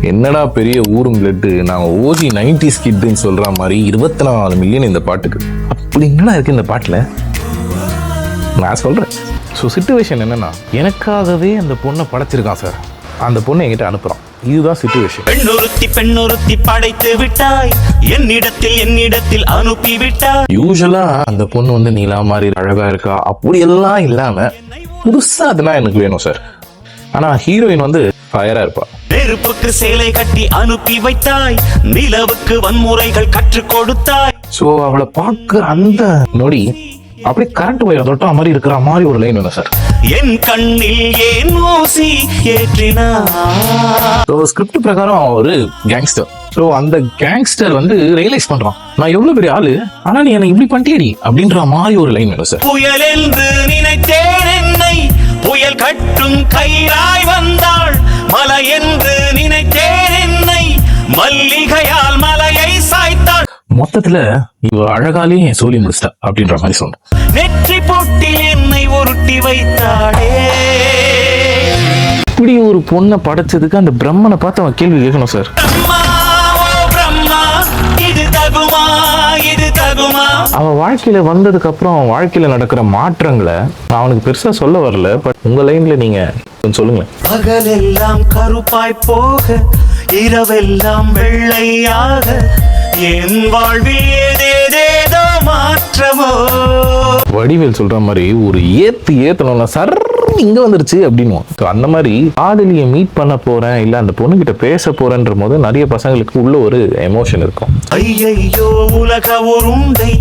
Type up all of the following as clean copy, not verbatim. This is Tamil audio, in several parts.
என்னடா பெரிய ஊரும் பிளட்டு, நாங்கள் ஓஜி 90s கிட்னு சொல்ற மாதிரி 24 மில்லியன் இந்த பாட்டுக்கு. அப்படி என்னடா இருக்கு இந்த பாட்டில் நான் சொல்றேன். ஸோ சிச்சுவேஷன் என்னன்னா, எனக்காகவே அந்த பொண்ணை படைச்சிருக்கான் சார். அந்த பொண்ணை என்கிட்ட அனுப்புறான். இதுதான் சிச்சுவேஷன். பெண்ணொருத்தி படைத்து விட்டாய், என்னிடத்தில் அனுப்பி விட்டாய். யூஸ்வலா அந்த பொண்ணு வந்து நீலா மாதிரி அழகா இருக்கா, அப்படி எல்லாம் இல்லாம புதுசா அதெல்லாம் எனக்கு வேணும் சார். ஆனா ஹீரோயின் வந்து ஃபயரா இருப்பா. நெருப்புக்கு சேலை கட்டி அனுப்பி வைத்தாய், நிலவுக்கு வன்முறைகள் கற்றுக் கொடுத்தாய். சோ அவளை பார்க்க அந்த நொடி அப்படியே கரண்ட் ஒயர் தொட்டா மாதிரி இருக்கிற மாதிரி ஒரு லைன் வேணும் சார். என் கண்ணில் ஏன் ஊசி ஏற்றினா. ஸ்கிரிப்ட் பிரகாரம் ஒரு கேங்ஸ்டர். ஸோ அந்த கேங்ஸ்டர் வந்து ரியலைஸ் பண்றான், நான் எவ்வளவு பெரிய ஆளு, ஆனா நீ எனக்கு இப்படி பண்ணிட்டேடி அப்படின்ற மாதிரி ஒரு லைன் வேணும் சார். புயல் என்று நினைத்தேன் என்னை, புயல் கட்டும் கயிறாய் வந்தாள். மலை என்று நினைத்தேன் என்னை, மல்லிகையால் மலையை சாய்த்தாள். மொத்தத்துல இவ அழகாலே சொல்லி முடிச்சிட்டா அப்படின்ற மாதிரி சொன்ன. நெற்றி பொட்டில் என்னை உருட்டி வைத்தாளே. இப்படி ஒரு பொண்ணை படைச்சதுக்கு அந்த பிரம்மனை பார்த்து அவன் கேள்வி கேட்கணும் சார். அவன் வாழ்க்கையில வந்ததுக்கு அப்புறம் அவன் வாழ்க்கையில நடக்கிற மாற்றங்களை அவனுக்கு பெருசா சொல்ல வரல. பட் உங்க லைன்ல நீங்க சொல்லுங்க. பகலெல்லாம் கருப்பாய் போக, இரவெல்லாம் வெள்ளையாக, என் வாழ்வில் ஏதேதோ மாற்றமோ. வடிவேல் சொல்ற மாதிரி ஒரு ஏத்தணும்னா சர் இங்க வந்துருச்சு அப்படின்னு. அந்த மாதிரி காதலியை மீட் பண்ண போறேன், இல்ல அந்த பொண்ணு கிட்ட பேச போறேன்ற போது நிறைய பசங்களுக்கு உள்ள ஒரு எமோஷன் இருக்கும். ஐயையோ உலக உருண்டை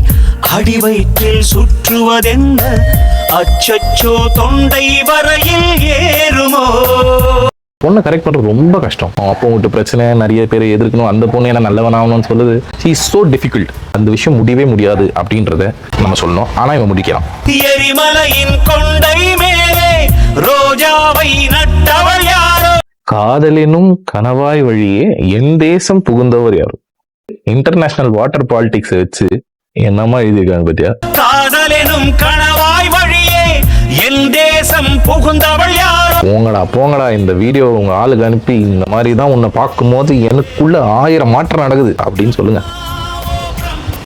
அடி வயிற்றில் சுற்றுவதென்ன, அச்சச்சோ தொண்டை வரையில் ஏறுமோ. பொண்ணை கரெக்ட் பண்றது ரொம்ப கஷ்டம். அப்போ உங்கள்கிட்ட பிரச்சனை, நிறைய பேரை எதிர்க்கணும், அந்த பொண்ணு என்ன நல்லவனாகணும்னு சொல்லுது. She is so difficult. அந்த விஷயம் முடியவே முடியாது அப்படின்றத நம்ம சொல்லணும். ஆனா இவன் முடிக்கலாம். எரிமலையின் கொண்டை மேலே ரோஜாவை நட்டவள் யாரோ. காதலினும் கனவாய் வழியே என் தேசம் புகுந்தவர் யாரோ. இன்டர்நேஷனல் வாட்டர் பாலிடிக்ஸ் வச்சு என்னமா எழுதியிருக்காங்க பத்தியா. காதலினும் கனவாய் வழியே என் தேசம் புகுந்தவள் யாரோ. போங்கடா இந்த வீடியோ உங்க ஆளுக்கு அனுப்பி, இந்த மாதிரி தான் உன்னை பார்க்கும் போது எனக்குள்ள 1000 மாற்றம் நடக்குது அப்படின்னு சொல்லுங்க.